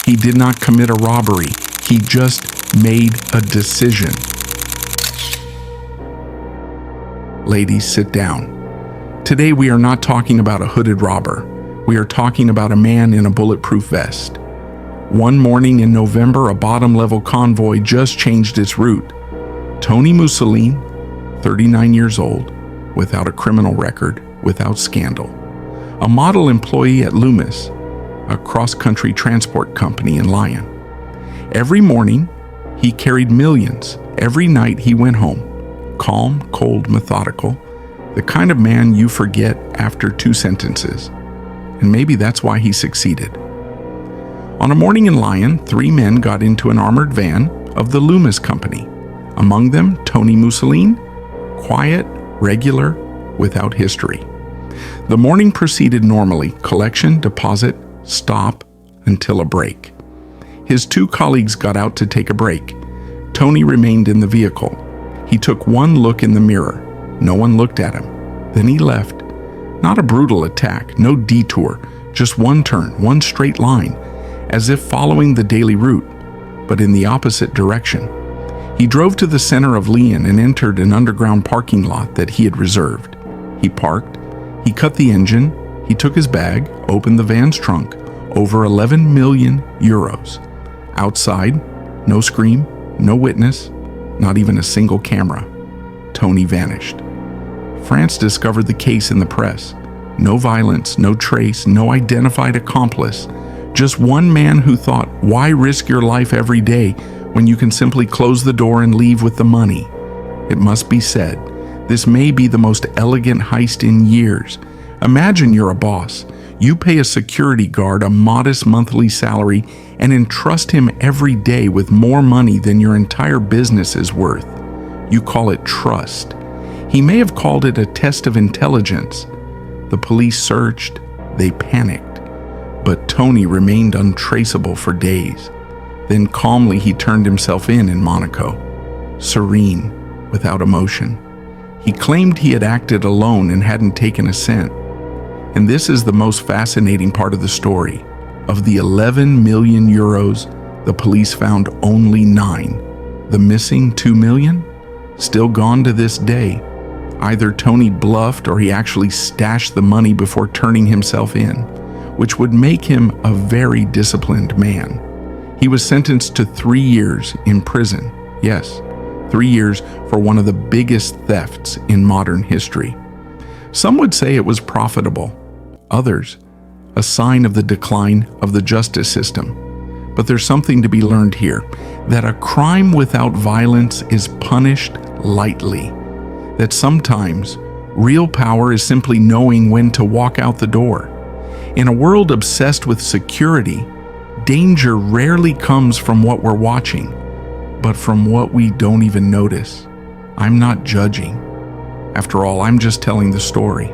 He did not commit a robbery. He just made a decision. Ladies, sit down. Today we are not talking about a hooded robber. We are talking about a man in a bulletproof vest. One morning in November, a bottom-level convoy just changed its route. Toni Musulin, 39 years old, without a criminal record, without scandal. A model employee at Loomis, a cross-country transport company in Lyon. Every morning, he carried millions. Every night he went home. Calm, cold, methodical. The kind of man you forget after 2 sentences. And maybe that's why he succeeded. On a morning in Lyon, 3 men got into an armored van of the Loomis company. Among them, Toni Musulin, quiet, regular, without history. The morning proceeded normally, collection, deposit, stop, until a break. His 2 colleagues got out to take a break. Toni remained in the vehicle. He took one look in the mirror. No one looked at him. Then he left. Not a brutal attack, no detour, just one turn, one straight line, as if following the daily route, but in the opposite direction. He drove to the center of Lyon and entered an underground parking lot that he had reserved. He parked, he cut the engine, he took his bag, opened the van's trunk, over 11 million euros. Outside, no scream, no witness, not even a single camera. Toni vanished. France discovered the case in the press. No violence, no trace, no identified accomplice. Just one man who thought, why risk your life every day when you can simply close the door and leave with the money? It must be said, this may be the most elegant heist in years. Imagine you're a boss. You pay a security guard a modest monthly salary and entrust him every day with more money than your entire business is worth. You call it trust. He may have called it a test of intelligence. The police searched, they panicked. But Toni remained untraceable for days. Then calmly he turned himself in Monaco, serene, without emotion. He claimed he had acted alone and hadn't taken a cent. And this is the most fascinating part of the story. Of the 11 million euros, the police found only 9. The missing 2 million? Still gone to this day. Either Toni bluffed or he actually stashed the money before turning himself in, which would make him a very disciplined man. He was sentenced to 3 years in prison. Yes, 3 years for one of the biggest thefts in modern history. Some would say it was profitable. Others, a sign of the decline of the justice system. But there's something to be learned here, that a crime without violence is punished lightly. That sometimes real power is simply knowing when to walk out the door. In a world obsessed with security, danger rarely comes from what we're watching, but from what we don't even notice. I'm not judging. After all, I'm just telling the story.